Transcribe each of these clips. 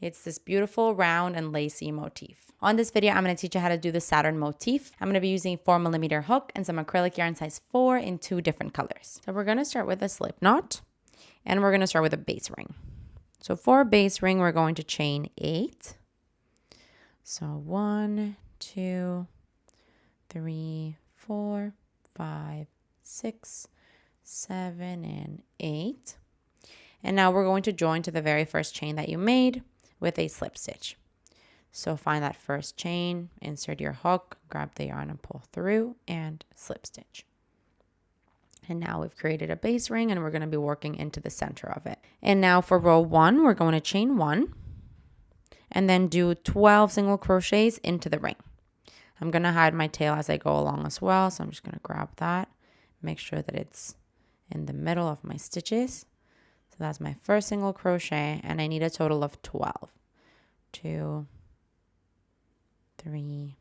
It's this beautiful round and lacy motif. On this video, I'm going to teach you how to do the Saturn motif. I'm going to be using a 4mm hook and some acrylic yarn size 4 in 2 different colors. So we're going to start with a slip knot, and we're going to start with a base ring. So for a base ring, we're going to chain 8. So 1, 2, 3, 4, 5, 6, 7, and 8. And now we're going to join to the very first chain that you made with a slip stitch. So find that first chain, insert your hook, grab the yarn and pull through, and slip stitch. And now we've created a base ring, and we're going to be working into the center of it. And now for row 1, we're going to chain 1 and then do 12 single crochets into the ring. I'm going to hide my tail as I go along as well, so I'm just going to grab that, make sure that it's in the middle of my stitches. So that's my first single crochet, and I need a total of 12. 2, 3,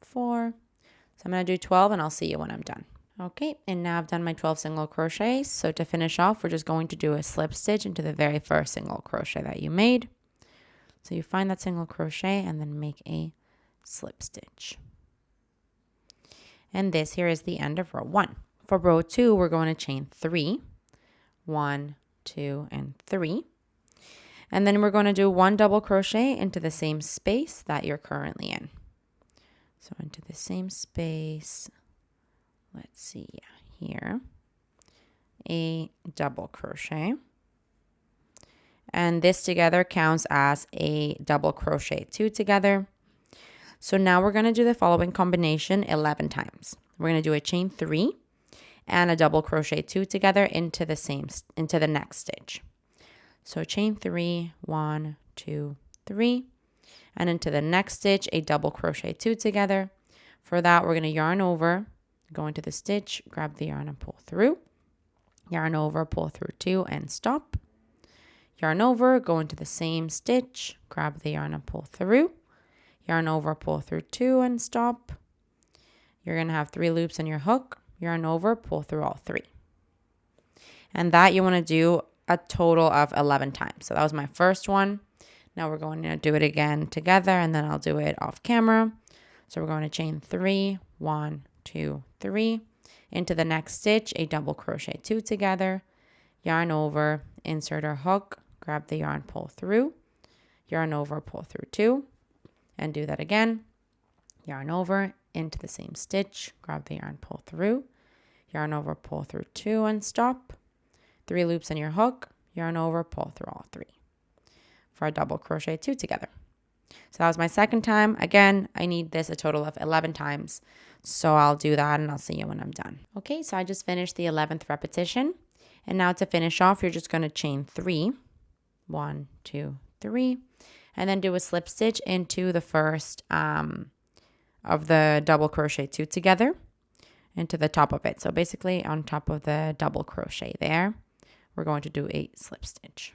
4. So I'm going to do 12, and I'll see you when I'm done. Okay, and now I've done my 12 single crochets. So to finish off, we're just going to do a slip stitch into the very first single crochet that you made. So you find that single crochet and then make a slip stitch. And this here is the end of row 1. For row 2, we're going to chain 3. 1, 2, and 3. And then we're going to do 1 double crochet into the same space that you're currently in. So into the same space, let's see here, a double crochet. And this together counts as a double crochet 2 together. So now we're going to do the following combination 11 times. We're going to do a chain 3 and a double crochet 2 together into the next stitch. So chain 3, 1, 2, 3, and into the next stitch a double crochet 2 together. For that, we're going to yarn over, go into the stitch, grab the yarn and pull through. Yarn over, pull through 2 and stop. Yarn over, go into the same stitch, grab the yarn and pull through. Yarn over, pull through 2 and stop. You're going to have 3 loops in your hook. Yarn over, pull through all 3. And that you want to do a total of 11 times. So that was my first one. Now we're going to do it again together, and then I'll do it off camera. So we're going to chain 3, 1, 2, 3. Into the next stitch, a double crochet 2 together. Yarn over, insert our hook, grab the yarn, pull through. Yarn over, pull through 2. And do that again. Yarn over, into the same stitch, grab the yarn, pull through. Yarn over, pull through 2 and stop. 3 loops in your hook, yarn over, pull through all 3 for a double crochet 2 together. So that was my second time. Again, I need this a total of 11 times. So I'll do that and I'll see you when I'm done. Okay, so I just finished the 11th repetition. And now to finish off, you're just going to chain 3. 1, 2, 3. And then do a slip stitch into the first of the double crochet 2 together into the top of it. So basically on top of the double crochet there, we're going to do a slip stitch.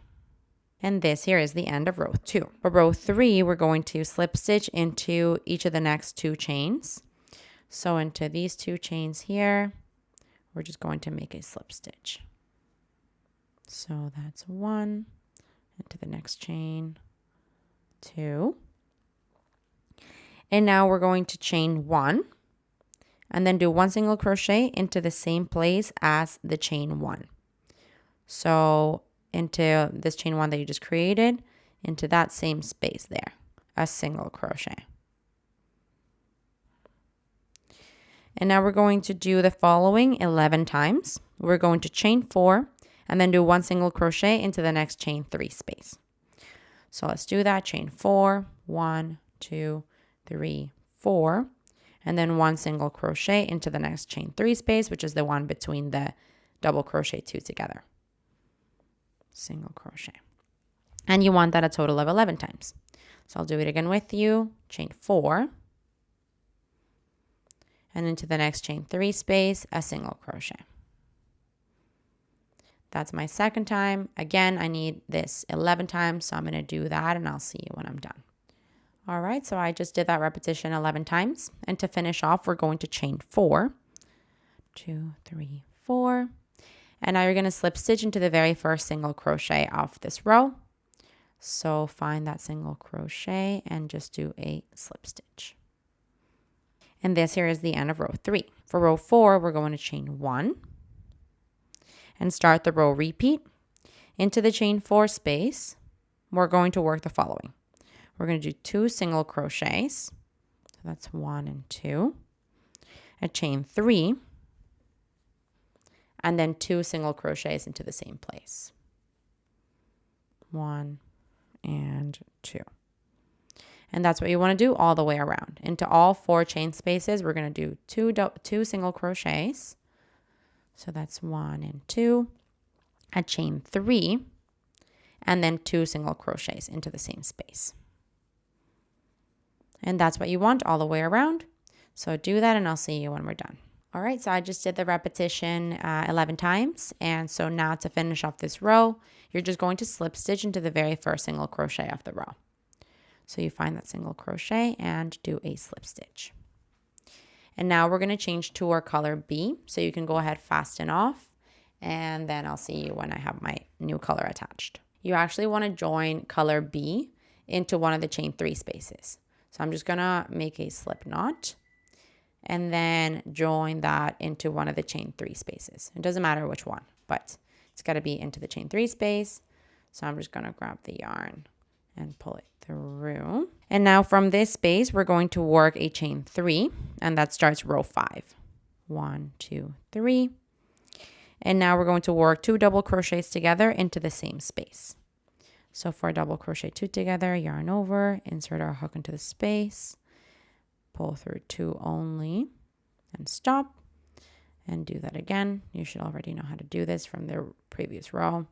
And this here is the end of row 2. For row 3, we're going to slip stitch into each of the next 2 chains. So into these 2 chains here, we're just going to make a slip stitch. So that's 1, into the next chain, 2. And now we're going to chain 1 and then do 1 single crochet into the same place as the chain 1. So into this chain 1 that you just created, into that same space there, a single crochet. And now we're going to do the following 11 times. We're going to chain 4 and then do 1 single crochet into the next chain 3 space. So let's do that. Chain 4, 1, 2, 3, 4, and then 1 single crochet into the next chain 3 space, which is the one between the double crochet 2 together. Single crochet. And you want that a total of 11 times. So I'll do it again with you. Chain 4 and into the next chain 3 space, a single crochet. That's my second time. Again, I need this 11 times, so I'm going to do that and I'll see you when I'm done. All right, so I just did that repetition 11 times. And to finish off, we're going to chain 4, 2, 3, 4. And now you're going to slip stitch into the very first single crochet off this row. So find that single crochet and just do a slip stitch. And this here is the end of row 3. For row 4, we're going to chain 1 and start the row repeat. Into the chain 4 space, we're going to work the following. We're going to do 2 single crochets. So that's 1 and 2. A chain 3, and then 2 single crochets into the same place. 1 and 2. And that's what you want to do all the way around. Into all 4 chain spaces, we're going to do 2 single crochets. So that's 1 and 2, a chain 3, and then 2 single crochets into the same space. And that's what you want all the way around. So do that and I'll see you when we're done. All right, so I just did the repetition 11 times. And so now to finish off this row, you're just going to slip stitch into the very first single crochet of the row. So you find that single crochet and do a slip stitch. And now we're going to change to our color B. So you can go ahead, fasten off, and then I'll see you when I have my new color attached. You actually want to join color B into one of the chain 3 spaces. So I'm just going to make a slip knot and then join that into one of the chain 3 spaces. It doesn't matter which one, but it's got to be into the chain 3 space. So I'm just going to grab the yarn and pull it through. And now from this space, we're going to work a chain 3, and that starts row 5. 1, 2, 3. And now we're going to work 2 double crochets together into the same space. So for a double crochet 2 together, yarn over, insert our hook into the space, pull through 2 only, and stop, and do that again. You should already know how to do this from the previous row.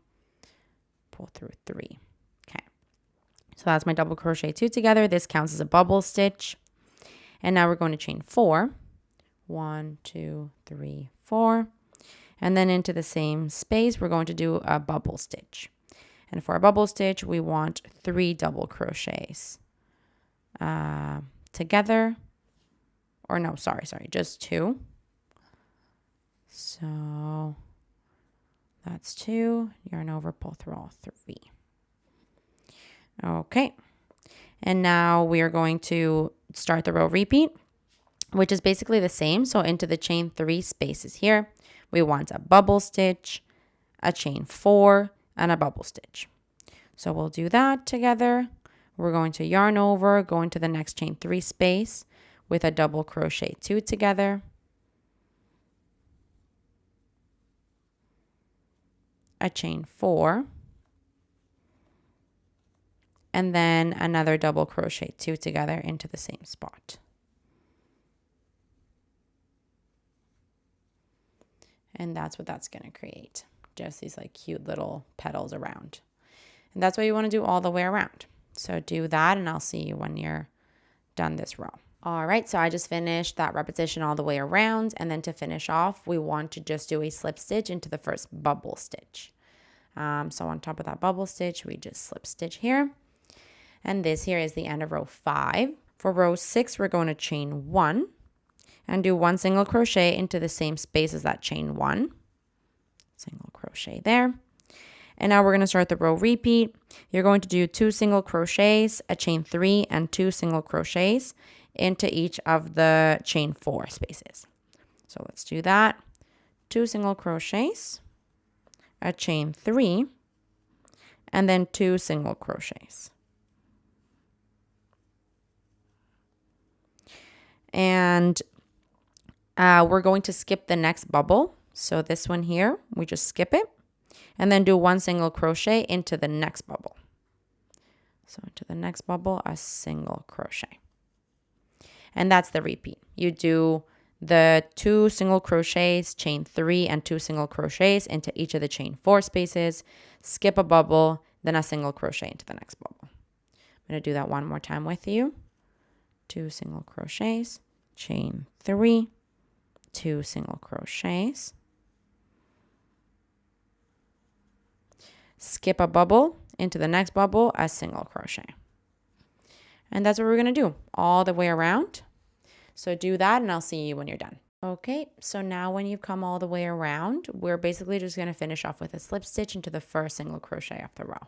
Pull through 3. Okay. So that's my double crochet 2 together. This counts as a bubble stitch. And now we're going to chain 4. 1, 2, 3, 4. And then into the same space, we're going to do a bubble stitch. And for a bubble stitch, we want 3 double crochets together. Or no, sorry, just 2. So that's 2. Yarn over, pull through all 3. Okay. And now we are going to start the row repeat, which is basically the same. So into the chain 3 spaces here, we want a bubble stitch, a chain 4, and a bubble stitch. So we'll do that together. We're going to yarn over, go into the next chain 3 space with a double crochet 2 together, a chain 4, and then another double crochet 2 together into the same spot. And that's what that's going to create. Just these like cute little petals around. And that's what you want to do all the way around. So do that and I'll see you when you're done this row. All right, so I just finished that repetition all the way around. And then to finish off, we want to just do a slip stitch into the first bubble stitch. So on top of that bubble stitch, we just slip stitch here. And this here is the end of row 5. For row 6, we're going to chain 1 and do 1 single crochet into the same space as that chain 1. Single crochet there. And now we're going to start the row repeat. You're going to do 2 single crochets, a chain 3, and 2 single crochets into each of the chain 4 spaces. So let's do that. 2 single crochets, a chain 3, and then 2 single crochets. And we're going to skip the next bubble. So this one here, we just skip it and then do 1 single crochet into the next bubble. So into the next bubble, a single crochet. And that's the repeat. You do the 2 single crochets, chain 3, and 2 single crochets into each of the chain 4 spaces, skip a bubble, then a single crochet into the next bubble. I'm going to do that one more time with you. 2 single crochets, chain 3, 2 single crochets, skip a bubble into the next bubble, a single crochet. And that's what we're going to do all the way around. So do that and I'll see you when you're done. Okay, so now when you've come all the way around, we're basically just going to finish off with a slip stitch into the first single crochet of the row.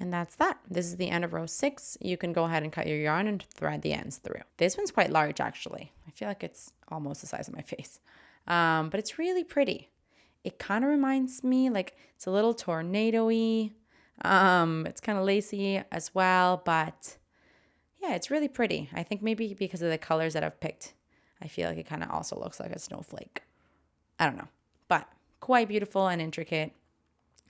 And that's that. This is the end of row 6. You can go ahead and cut your yarn and thread the ends through. This one's quite large, actually. I feel like it's almost the size of my face. But it's really pretty. It kind of reminds me, like, it's a little tornado-y. It's kind of lacy as well, but yeah, it's really pretty. I think maybe because of the colors that I've picked, I feel like it kind of also looks like a snowflake. I don't know, but quite beautiful and intricate.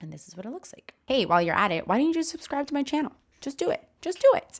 And this is what it looks like. Hey, while you're at it, why don't you just subscribe to my channel? Just do it. Just do it.